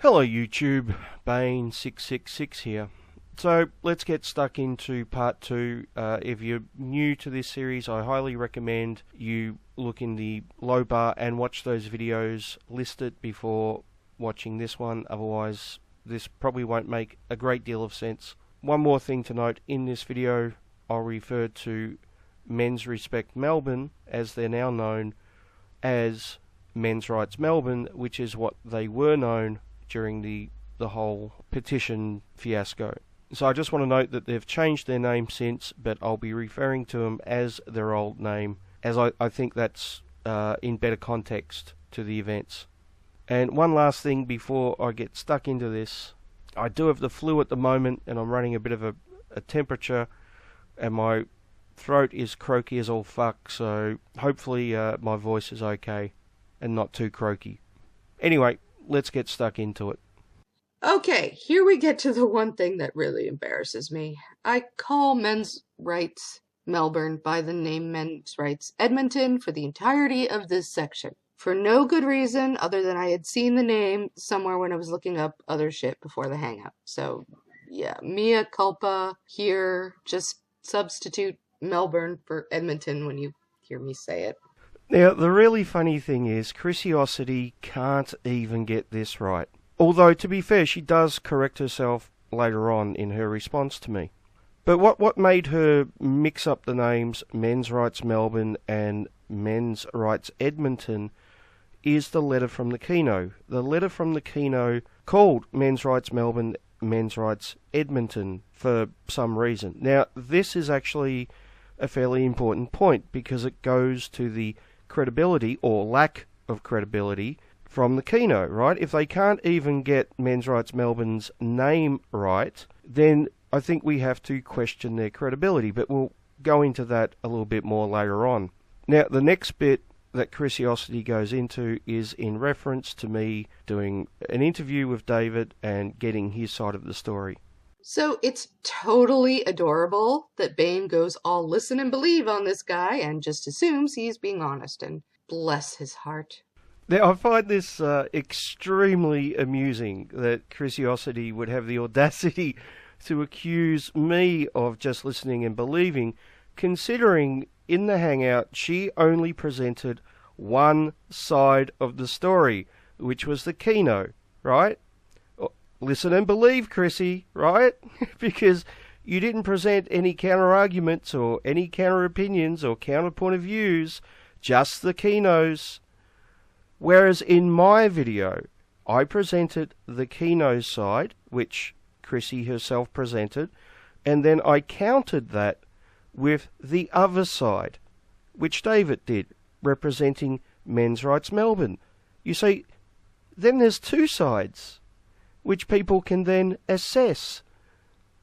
Hello YouTube, Bane666 here. So let's get stuck into part 2. If you're new to this series, I highly recommend you look in the low bar and watch those videos listed before watching this one. Otherwise, this probably won't make a great deal of sense. One more thing to note, in this video I'll refer to Men's Respect Melbourne, as they're now known, as Men's Rights Melbourne, which is what they were known during the whole petition fiasco. So I just want to note that they've changed their name since, but I'll be referring to them as their old name, as I think that's in better context to the events. And one last thing before I get stuck into this, I do have the flu at the moment, and I'm running a bit of a temperature, and my throat is croaky as all fuck, so hopefully my voice is okay and not too croaky. Anyway, let's get stuck into it. Okay, here we get to the one thing that really embarrasses me. I call Men's Rights Melbourne by the name Men's Rights Edmonton for the entirety of this section, for no good reason other than I had seen the name somewhere when I was looking up other shit before the hangout. So, yeah, mea culpa here. Just substitute Melbourne for Edmonton when you hear me say it. Now, the really funny thing is, Chrisiousity can't even get this right. Although, to be fair, she does correct herself later on in her response to me. But what made her mix up the names Men's Rights Melbourne and Men's Rights Edmonton is the letter from the Keno. The letter from the Keno called Men's Rights Melbourne, Men's Rights Edmonton for some reason. Now, this is actually a fairly important point because it goes to the credibility or lack of credibility from the Keno, right? If they can't even get Men's Rights Melbourne's name right, then I think we have to question their credibility, but we'll go into that a little bit more later on. Now, the next bit that Chrisiousity goes into is in reference to me doing an interview with David and getting his side of the story. So it's totally adorable that Bane goes all listen and believe on this guy and just assumes he's being honest, and bless his heart. Now, I find this extremely amusing that Chrisiousity would have the audacity to accuse me of just listening and believing, considering in the hangout she only presented one side of the story, which was the Keno, right? Listen and believe, Chrissy, right? Because you didn't present any counter-arguments or any counter-opinions or counter-point of views, just the Kenos. Whereas in my video, I presented the Keno side, which Chrissy herself presented, and then I countered that with the other side, which David did, representing Men's Rights Melbourne. You see, then there's two sides, which people can then assess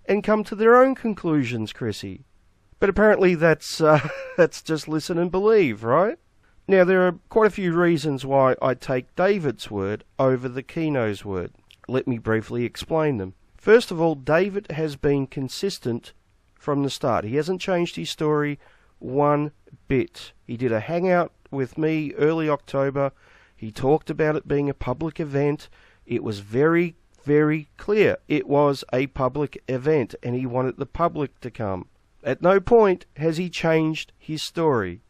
and come to their own conclusions, Chrissy. But apparently that's just listen and believe, right? Now, there are quite a few reasons why I take David's word over the Keno's word. Let me briefly explain them. First of all, David has been consistent from the start. He hasn't changed his story one bit. He did a hangout with me early October. He talked about it being a public event. It was very clear it was a public event and he wanted the public to come. At no point has he changed his story.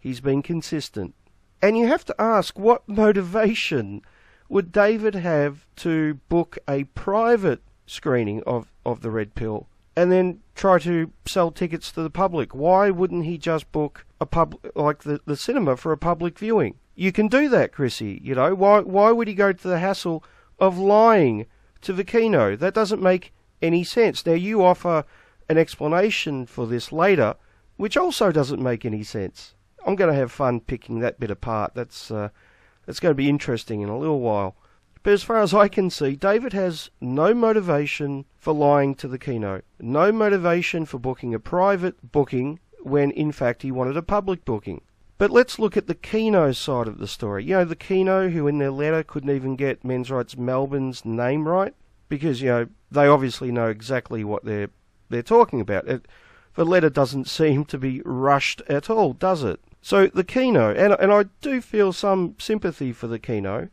He's been consistent. And you have to ask, what motivation would David have to book a private screening of the Red Pill and then try to sell tickets to the public? Why wouldn't he just book the cinema for a public viewing? You can do that, Chrissy. You know, why would he go to the hassle of lying to the Keno? That doesn't make any sense. Now, you offer an explanation for this later, which also doesn't make any sense. I'm going to have fun picking that bit apart. That's going to be interesting in a little while. But as far as I can see, David has no motivation for lying to the Keno. No motivation for booking a private booking when, in fact, he wanted a public booking. But let's look at the Keno side of the story. You know, the Keno who in their letter couldn't even get Men's Rights Melbourne's name right, because, you know, they obviously know exactly what they're talking about. The letter doesn't seem to be rushed at all, does it? So the Keno, and I do feel some sympathy for the Keno,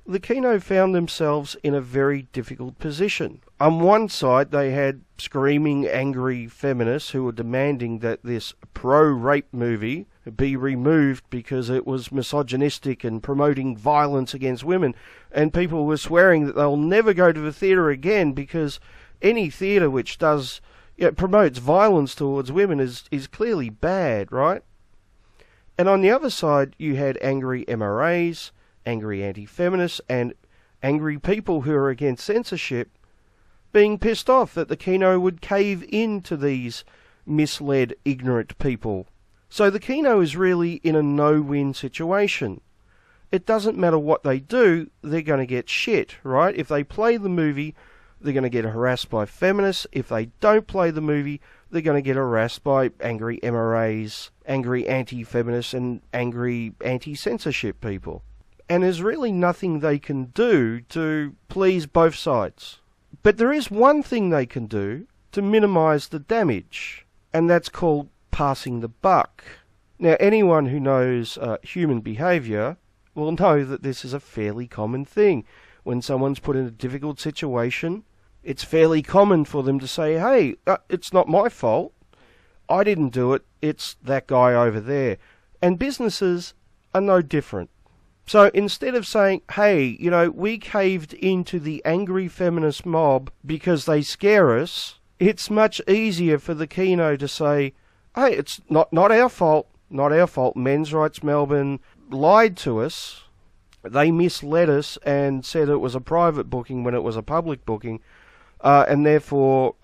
the Keno found themselves in a very difficult position. On one side, they had screaming, angry feminists who were demanding that this pro-rape movie be removed because it was misogynistic and promoting violence against women, and people were swearing that they'll never go to the theatre again because any theatre which does promotes violence towards women is clearly bad, right? And on the other side, you had angry MRAs, angry anti-feminists, and angry people who are against censorship being pissed off that the Keno would cave into these misled, ignorant people. So the Keno is really in a no-win situation. It doesn't matter what they do, they're going to get shit, right? If they play the movie, they're going to get harassed by feminists. If they don't play the movie, they're going to get harassed by angry MRAs, angry anti-feminists, and angry anti-censorship people. And there's really nothing they can do to please both sides. But there is one thing they can do to minimise the damage, and that's called passing the buck. Now, anyone who knows human behaviour will know that this is a fairly common thing. When someone's put in a difficult situation, it's fairly common for them to say, hey, it's not my fault. I didn't do it. It's that guy over there. And businesses are no different. So instead of saying, hey, we caved into the angry feminist mob because they scare us, it's much easier for the Keno to say, hey, it's not our fault. Not our fault. Men's Rights Melbourne lied to us. They misled us and said it was a private booking when it was a public booking. And therefore,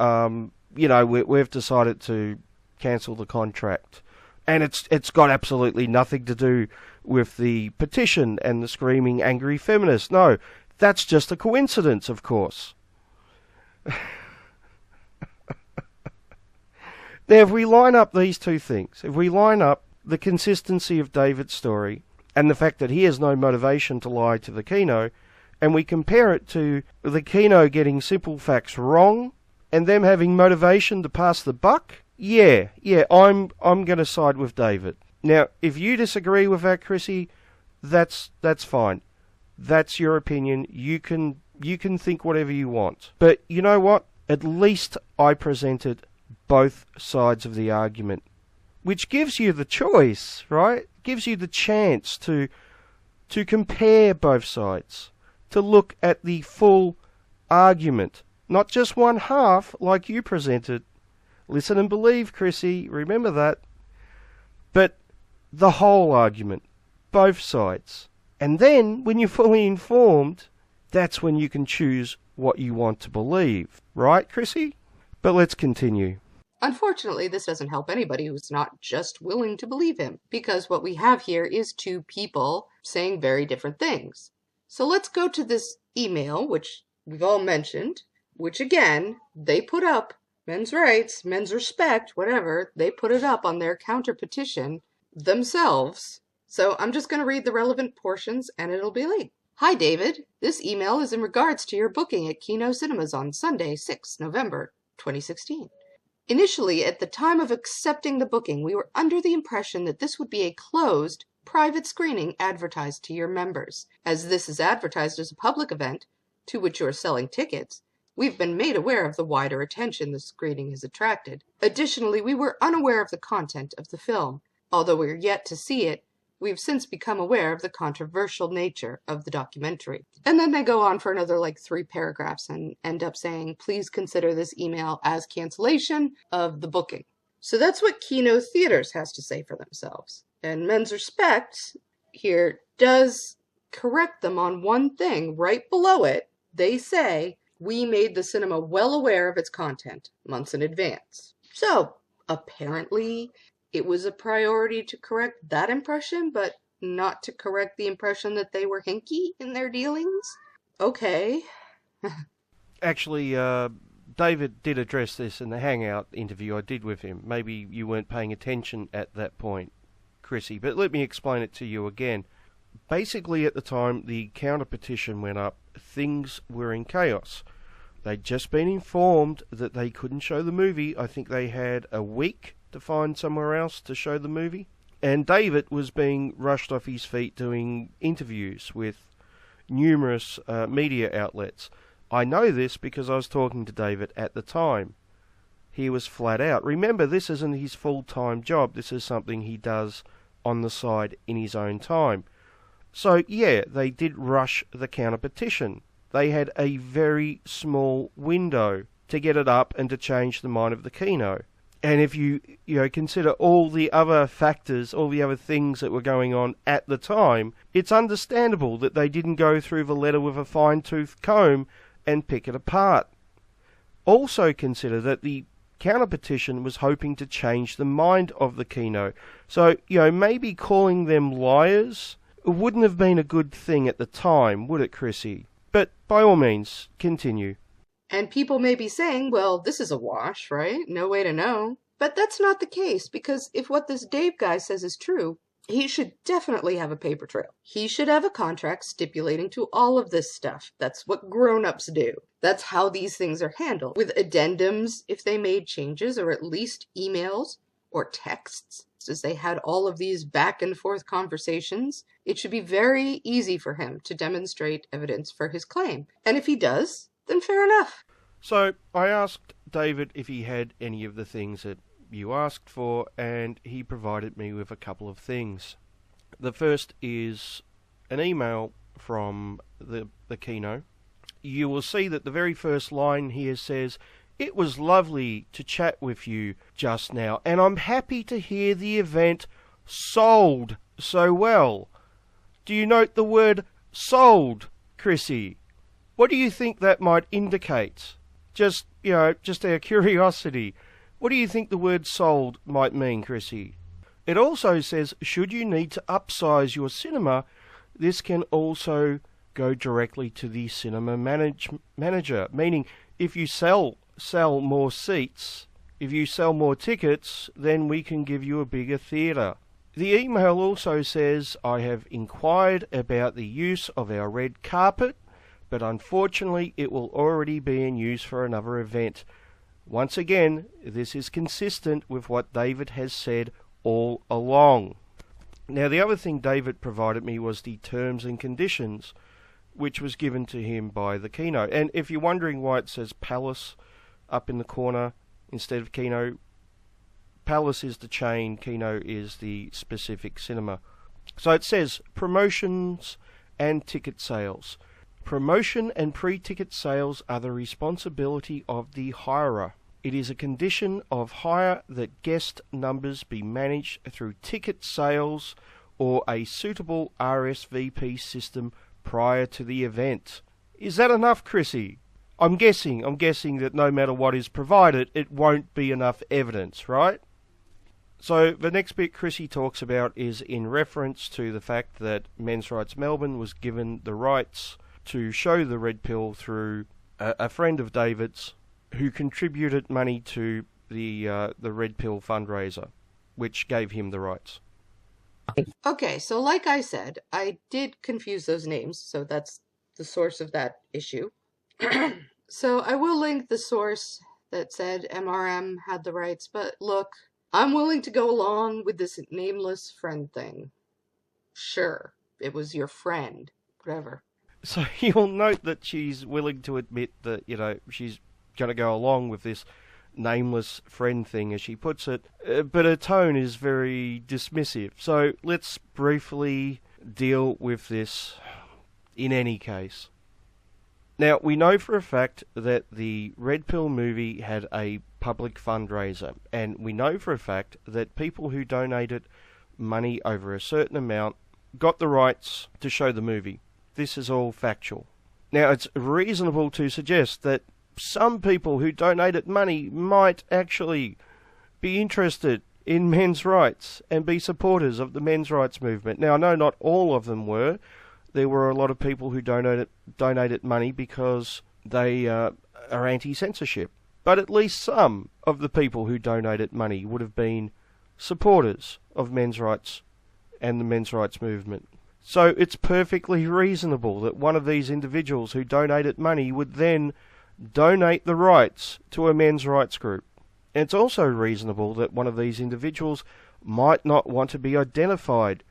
we've decided to cancel the contract. And it's got absolutely nothing to do with the petition and the screaming angry feminists. No, that's just a coincidence, of course. Now, if we line up these two things, if we line up the consistency of David's story and the fact that he has no motivation to lie to the Keno, and we compare it to the Keno getting simple facts wrong and them having motivation to pass the buck, yeah, I'm going to side with David. Now, if you disagree with that, Chrissy, that's fine. That's your opinion. You can think whatever you want. But you know what? At least I presented both sides of the argument, which gives you the choice, right? Gives you the chance to compare both sides, to look at the full argument, not just one half like you presented. Listen and believe, Chrissy, remember that. But the whole argument, both sides. And then, when you're fully informed, that's when you can choose what you want to believe. Right, Chrissy? But let's continue. Unfortunately, this doesn't help anybody who's not just willing to believe him, because what we have here is two people saying very different things. So let's go to this email, which we've all mentioned, which again, they put up, men's rights, men's respect, whatever, they put it up on their counter petition themselves. So I'm just going to read the relevant portions and it'll be late. Hi, David. This email is in regards to your booking at Keno Cinemas on Sunday, 6 November 2016. Initially, at the time of accepting the booking, we were under the impression that this would be a closed, private screening advertised to your members. As this is advertised as a public event, to which you are selling tickets, we've been made aware of the wider attention the screening has attracted. Additionally, we were unaware of the content of the film. Although we are yet to see it, we've since become aware of the controversial nature of the documentary. And then they go on for another 3 paragraphs and end up saying, please consider this email as cancellation of the booking. So that's what Keno Theaters has to say for themselves. And Men's Respect here does correct them on one thing. Right below it, they say, we made the cinema well aware of its content months in advance. So, apparently, it was a priority to correct that impression, but not to correct the impression that they were hinky in their dealings? Okay. Actually, David did address this in the hangout interview I did with him. Maybe you weren't paying attention at that point, Chrissy, but let me explain it to you again. Basically, at the time the counter petition went up, things were in chaos. They'd just been informed that they couldn't show the movie. I think they had a week to find somewhere else to show the movie. And David was being rushed off his feet doing interviews with numerous media outlets. I know this because I was talking to David at the time. He was flat out. Remember, this isn't his full-time job. This is something he does on the side in his own time. So, yeah, they did rush the counter-petition. They had a very small window to get it up and to change the mind of the Keno. And if you consider all the other factors, all the other things that were going on at the time, it's understandable that they didn't go through the letter with a fine-tooth comb and pick it apart. Also consider that the counter-petition was hoping to change the mind of the Keno. So, maybe calling them liars wouldn't have been a good thing at the time, would it, Chrissy? But by all means, continue. And people may be saying, well, this is a wash, right? No way to know. But that's not the case, because if what this Dave guy says is true, he should definitely have a paper trail. He should have a contract stipulating to all of this stuff. That's what grown-ups do. That's how these things are handled, with addendums if they made changes, or at least emails or texts, as they had all of these back and forth conversations. It should be very easy for him to demonstrate evidence for his claim. And if he does, then fair enough. So I asked David if he had any of the things that you asked for, and he provided me with a couple of things. The first is an email from the Keno. You will see that the very first line here says, "It was lovely to chat with you just now, and I'm happy to hear the event sold so well." Do you note the word sold, Chrissy? What do you think that might indicate? Just our curiosity. What do you think the word sold might mean, Chrissy? It also says, should you need to upsize your cinema, this can also go directly to the cinema manager. Meaning, if you sell more seats, if you sell more tickets, then we can give you a bigger theatre. The email also says, I have inquired about the use of our red carpet, but unfortunately it will already be in use for another event. Once again, this is consistent with what David has said all along. Now, the other thing David provided me was the terms and conditions, which was given to him by the Keno. And if you're wondering why it says Palace up in the corner instead of Keno, Palace is the chain, Keno is the specific cinema. So it says promotions and ticket sales. Promotion and pre-ticket sales are the responsibility of the hirer. It is a condition of hire that guest numbers be managed through ticket sales or a suitable RSVP system prior to the event. Is that enough, Chrissy? I'm guessing that no matter what is provided, it won't be enough evidence, right? So the next bit Chrissy talks about is in reference to the fact that Men's Rights Melbourne was given the rights to show the red pill through a friend of David's who contributed money to the red pill fundraiser, which gave him the rights. Okay, so like I said, I did confuse those names, so that's the source of that issue. So I will link the source that said MRM had the rights, but look, I'm willing to go along with this nameless friend thing. Sure, it was your friend, whatever. So you'll note that she's willing to admit that, she's going to go along with this nameless friend thing, as she puts it, but her tone is very dismissive. So let's briefly deal with this in any case. Now, we know for a fact that the Red Pill movie had a public fundraiser, and we know for a fact that people who donated money over a certain amount got the rights to show the movie. This is all factual. Now, it's reasonable to suggest that some people who donated money might actually be interested in men's rights and be supporters of the men's rights movement. Now, I know not all of them were. There were a lot of people who donated money because they are anti-censorship. But at least some of the people who donated money would have been supporters of men's rights and the men's rights movement. So it's perfectly reasonable that one of these individuals who donated money would then donate the rights to a men's rights group. And it's also reasonable that one of these individuals might not want to be identified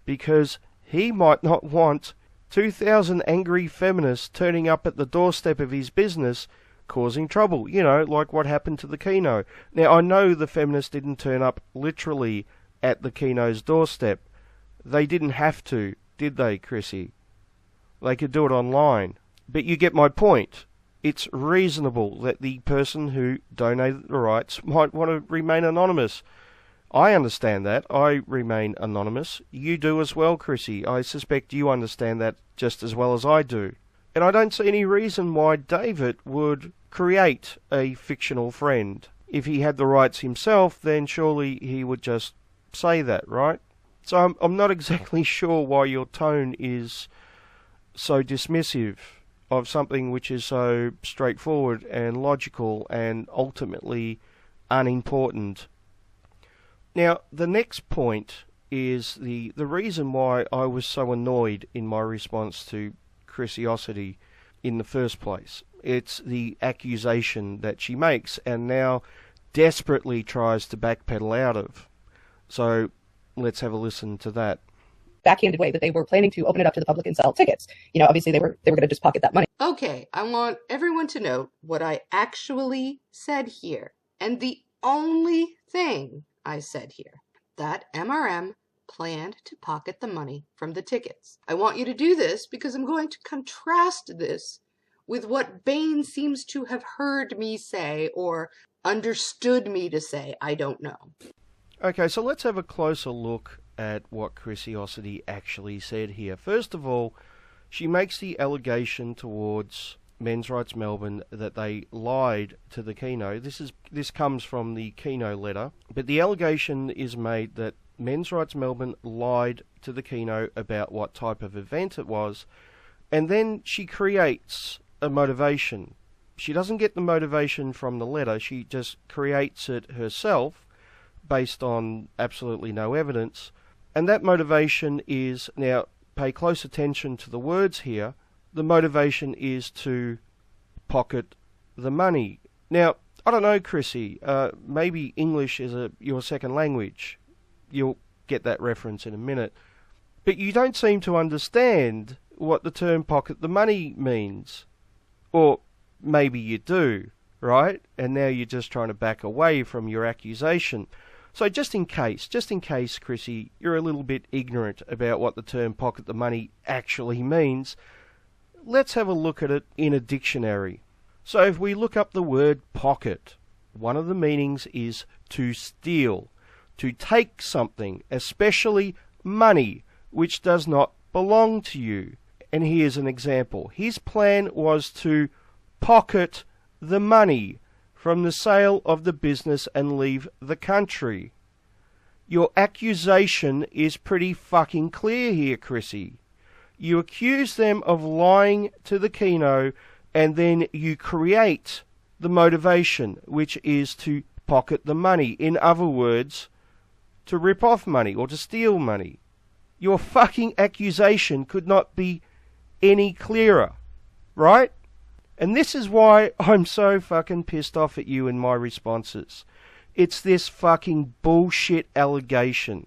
because he might not want 2,000 angry feminists turning up at the doorstep of his business, causing trouble. You know, like what happened to the Keno. Now, I know the feminists didn't turn up literally at the Keno's doorstep. They didn't have to, did they, Chrissy? They could do it online. But you get my point. It's reasonable that the person who donated the rights might want to remain anonymous. I understand that. I remain anonymous. You do as well, Chrissy. I suspect you understand that just as well as I do. And I don't see any reason why David would create a fictional friend. If he had the rights himself, then surely he would just say that, right? So I'm not exactly sure why your tone is so dismissive of something which is so straightforward and logical and ultimately unimportant. Now, the next point is the reason why I was so annoyed in my response to Chrisiousity in the first place. It's the accusation that she makes and now desperately tries to backpedal out of. So let's have a listen to that. Backhanded way that they were planning to open it up to the public and sell tickets. You know, obviously they were going to just pocket that money. Okay, I want everyone to note what I actually said here, and the only thing I said here, that MRM planned to pocket the money from the tickets. I want you to do this because I'm going to contrast this with what Bane seems to have heard me say or understood me to say. I don't know. Okay, so let's have a closer look at what Chrisiousity actually said here. First of all, she makes the allegation towards Men's Rights Melbourne that they lied to the Keno. This comes from the Keno letter, but the allegation is made that Men's Rights Melbourne lied to the Keno about what type of event it was, and then she creates a motivation. She doesn't get the motivation from the letter, she just creates it herself based on absolutely no evidence. And that motivation is, now pay close attention to the words here, the motivation is to pocket the money. Now, I don't know, Chrissy, maybe English is your second language. You'll get that reference in a minute. But you don't seem to understand what the term pocket the money means. Or maybe you do, right? And now you're just trying to back away from your accusation. So just in case, Chrissy, you're a little bit ignorant about what the term pocket the money actually means, let's have a look at it in a dictionary. So if we look up the word pocket, one of the meanings is to steal, to take something, especially money, which does not belong to you. And here's an example. His plan was to pocket the money from the sale of the business and leave the country. Your accusation is pretty fucking clear here, Chrissy. You accuse them of lying to the Keno, and then you create the motivation, which is to pocket the money. In other words, to rip off money or to steal money. Your fucking accusation could not be any clearer, right? And this is why I'm so fucking pissed off at you in my responses. It's this fucking bullshit allegation.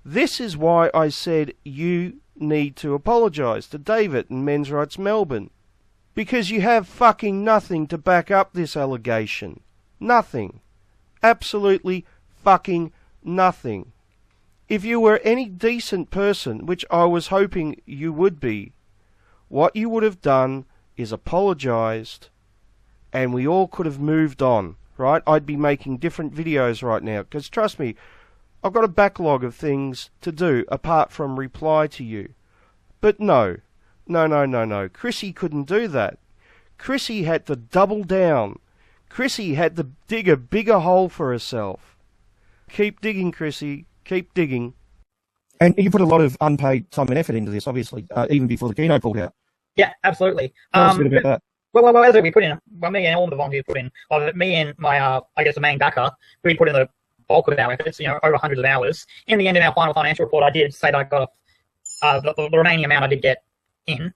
This is why I said you need to apologise to David and Men's Rights Melbourne. Because you have fucking nothing to back up this allegation. Nothing. Absolutely fucking nothing. If you were any decent person, which I was hoping you would be, what you would have done is apologised, and we all could have moved on, right? I'd be making different videos right now, because trust me, I've got a backlog of things to do apart from reply to you. But no. Chrissy couldn't do that. Chrissy had to double down. Chrissy had to dig a bigger hole for herself. Keep digging, Chrissy. Keep digging. And you put a lot of unpaid time and effort into this, obviously, even before the Keno pulled out. Yeah, absolutely. Tell us a bit about that. Well, as we put in, me and all the volunteers put in, me and my, the main backer, we put in the bulk of our efforts, over hundreds of hours. In the end, in our final financial report, I did say that I got the remaining amount I did get in,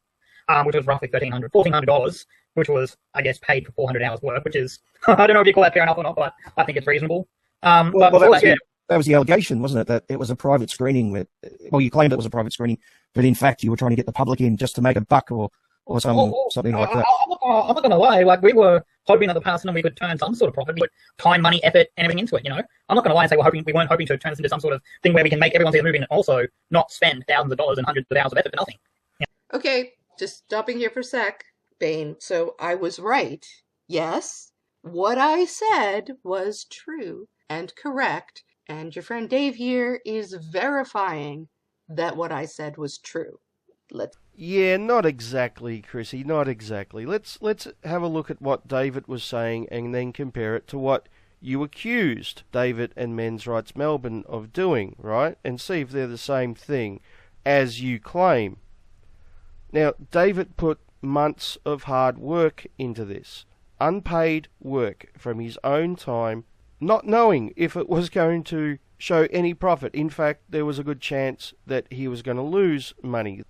which was roughly $1,400, which was, paid for 400 hours work, which is, I don't know if you call that fair enough or not, but I think it's reasonable. that was the allegation, wasn't it? That it was a private screening. Well, you claimed it was a private screening, but in fact you were trying to get the public in just to make a buck or something like that. I'm not going to lie. Like, we were hoping that the person we could turn some sort of profit. We put time, money, effort, and everything into it. You know, I'm not going to lie and say we weren't hoping to turn this into some sort of thing where we can make everyone see the movie and also not spend thousands of dollars and hundreds of hours of effort for nothing. Yeah. Okay, just stopping here for a sec, Bane. So I was right. Yes, what I said was true and correct, and your friend Dave here is verifying that what I said was true. Yeah, not exactly, Chrissy, not exactly. Let's have a look at what David was saying and then compare it to what you accused David and Men's Rights Melbourne of doing, right? And see if they're the same thing as you claim. Now, David put months of hard work into this. Unpaid work from his own time, not knowing if it was going to show any profit. In fact, there was a good chance that he was going to lose money.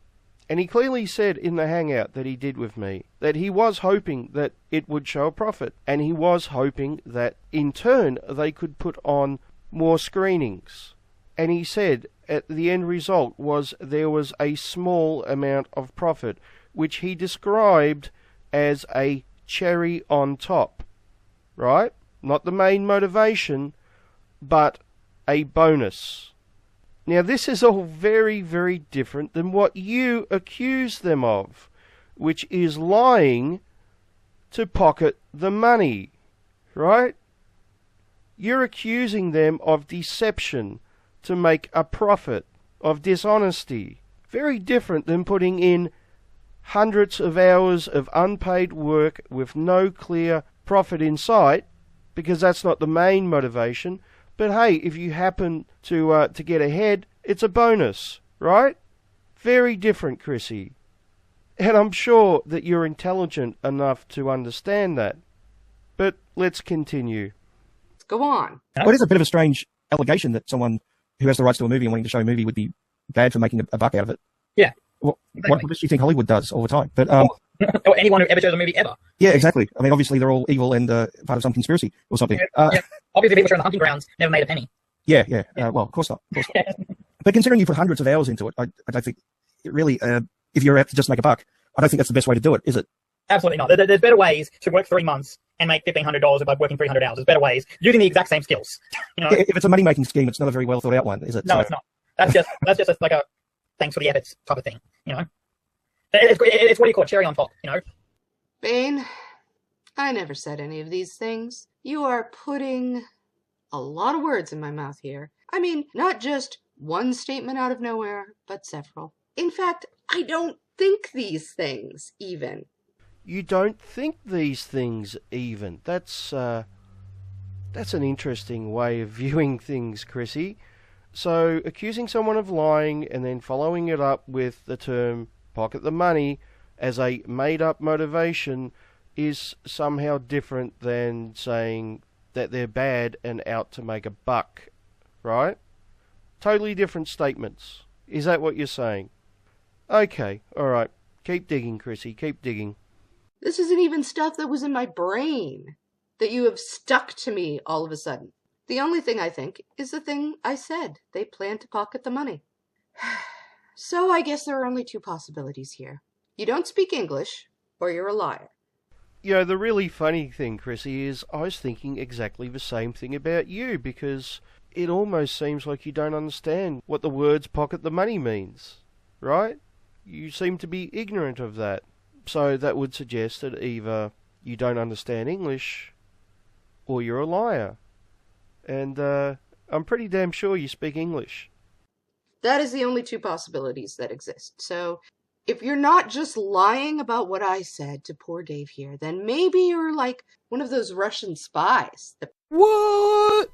And he clearly said in the hangout that he did with me that he was hoping that it would show a profit, and he was hoping that in turn they could put on more screenings. And he said at the end result was there was a small amount of profit, which he described as a cherry on top, right? Not the main motivation, but a bonus. Now, this is all very, very different than what you accuse them of, which is lying to pocket the money, right? You're accusing them of deception to make a profit, of dishonesty. Very different than putting in hundreds of hours of unpaid work with no clear profit in sight, because that's not the main motivation. But hey, if you happen to get ahead, it's a bonus, right? Very different, Chrissy. And I'm sure that you're intelligent enough to understand that. But let's continue. Go on. Well, it is a bit of a strange allegation that someone who has the rights to a movie and wanting to show a movie would be bad for making a buck out of it. Yeah. What do you think Hollywood does all the time? But or anyone who ever shows a movie ever. Yeah, exactly. I mean, obviously they're all evil and part of some conspiracy or something. Yeah. Obviously, people showing the hunting grounds never made a penny. Yeah. Well, of course not. But considering you put hundreds of hours into it, I don't think it really, if you're out to just make a buck, I don't think that's the best way to do it, is it? Absolutely not. There's better ways to work 3 months and make $1,500 by working 300 hours. There's better ways using the exact same skills. You know? If it's a money-making scheme, it's not a very well thought out one, is it? No, it's not. That's just like a thanks for the efforts type of thing. You know, it's what do you call it, cherry on top. You know, Bane, I never said any of these things. You are putting a lot of words in my mouth here. I mean, not just one statement out of nowhere, but several. In fact, I don't think these things even. You don't think these things even. That's an interesting way of viewing things, Chrissy. So, accusing someone of lying and then following it up with the term pocket the money as a made-up motivation is somehow different than saying that they're bad and out to make a buck, right? Totally different statements. Is that what you're saying? Okay, alright. Keep digging, Chrissy, keep digging. This isn't even stuff that was in my brain that you have stuck to me all of a sudden. The only thing I think is the thing I said. They plan to pocket the money. So I guess there are only two possibilities here. You don't speak English, or you're a liar. You know, the really funny thing, Chrissy, is I was thinking exactly the same thing about you, because it almost seems like you don't understand what the words pocket the money means, right? You seem to be ignorant of that. So that would suggest that either you don't understand English, or you're a liar. And I'm pretty damn sure you speak English. That is the only two possibilities that exist. So if you're not just lying about what I said to poor Dave here, then maybe you're like one of those Russian spies that What?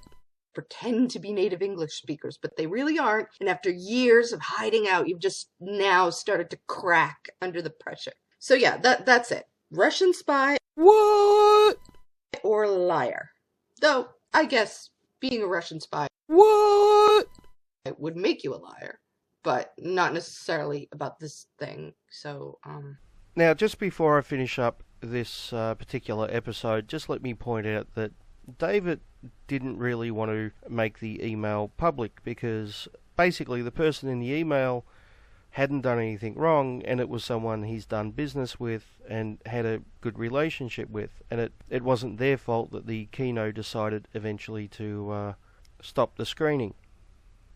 pretend to be native English speakers, but they really aren't. And after years of hiding out, you've just now started to crack under the pressure. So yeah, that's it. Russian spy. What? Or liar. Though, I guess being a Russian spy What? would make you a liar, but not necessarily about this thing. So, Now, just before I finish up this particular episode, just let me point out that David didn't really want to make the email public because basically the person in the email hadn't done anything wrong, and it was someone he's done business with and had a good relationship with, and it wasn't their fault that the Keno decided eventually to stop the screening.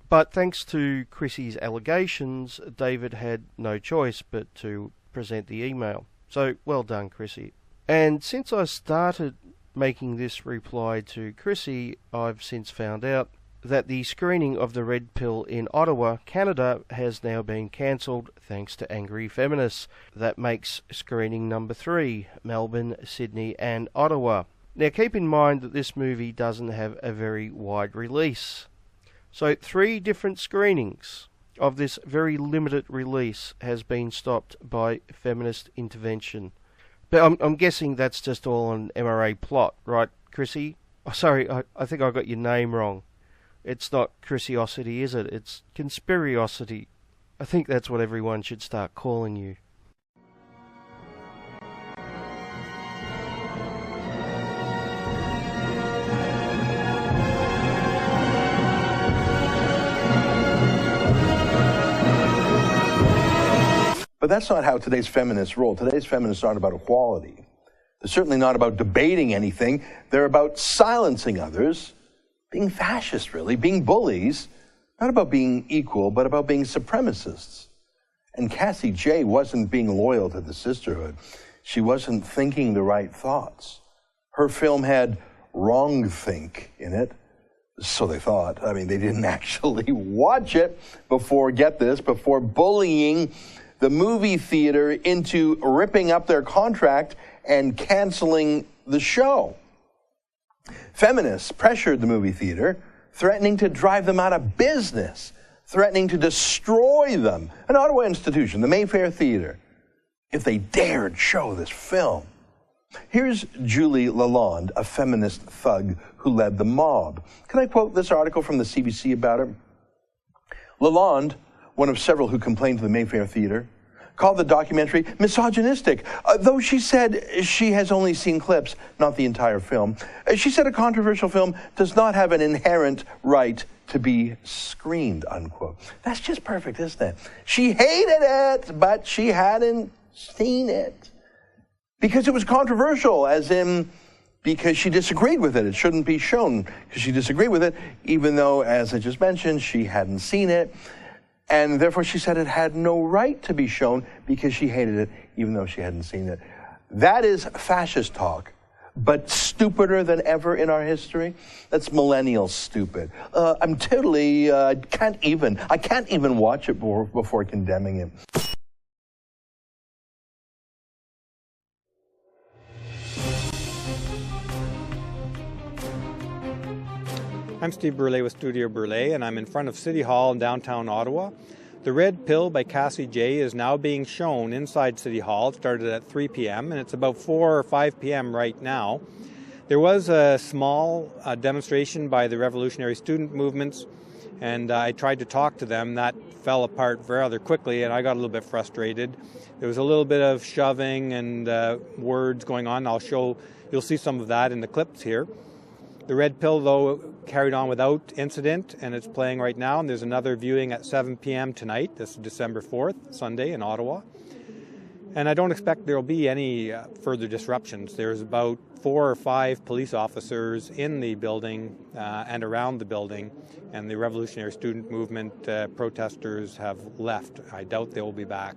But thanks to Chrissy's allegations, David had no choice but to present the email. So well done, Chrissy. And since I started making this reply to Chrissy, I've since found out that the screening of the Red Pill in Ottawa, Canada, has now been cancelled thanks to angry feminists. That makes screening number 3, Melbourne, Sydney and Ottawa. Now keep in mind that this movie doesn't have a very wide release. So 3 different screenings of this very limited release has been stopped by feminist intervention. But I'm guessing that's just all an MRA plot, right, Chrissy? Oh, sorry, I think I got your name wrong. It's not Chrisiousity, is it? It's Conspiriosity. I think that's what everyone should start calling you. But that's not how today's feminists roll. Today's feminists aren't about equality. They're certainly not about debating anything. They're about silencing others, being fascists, really, being bullies, not about being equal, but about being supremacists. And Cassie J wasn't being loyal to the sisterhood. She wasn't thinking the right thoughts. Her film had wrong-think in it, so they thought. I mean, they didn't actually watch it before, get this, before bullying the movie theater into ripping up their contract and canceling the show. Feminists pressured the movie theater, threatening to drive them out of business, threatening to destroy them. An Ottawa institution, the Mayfair Theatre, if they dared show this film. Here's Julie Lalonde, a feminist thug who led the mob. Can I quote this article from the CBC about her? Lalonde, one of several who complained to the Mayfair Theatre, called the documentary misogynistic, though she said she has only seen clips, not the entire film. She said a controversial film does not have an inherent right to be screened, unquote. That's just perfect, isn't it? She hated it, but she hadn't seen it. Because it was controversial, as in because she disagreed with it. It shouldn't be shown because she disagreed with it, even though, as I just mentioned, she hadn't seen it. And therefore she said it had no right to be shown because she hated it, even though she hadn't seen it. That is fascist talk, but stupider than ever in our history. That's millennial stupid. I'm totally, I can't even watch it before condemning it. I'm Steve Burley with Studio Burley, and I'm in front of City Hall in downtown Ottawa. The Red Pill by Cassie J is now being shown inside City Hall. It started at 3 p.m. and it's about 4 or 5 p.m. right now. There was a small demonstration by the revolutionary student movements, and I tried to talk to them. That fell apart rather quickly, and I got a little bit frustrated. There was a little bit of shoving and words going on. You'll see some of that in the clips here. The Red Pill, though, carried on without incident, and it's playing right now. And there's another viewing at 7 p.m. tonight. This is December 4th, Sunday, in Ottawa. And I don't expect there will be any further disruptions. There's about 4 or 5 police officers in the building and around the building, and the revolutionary student movement protesters have left. I doubt they will be back.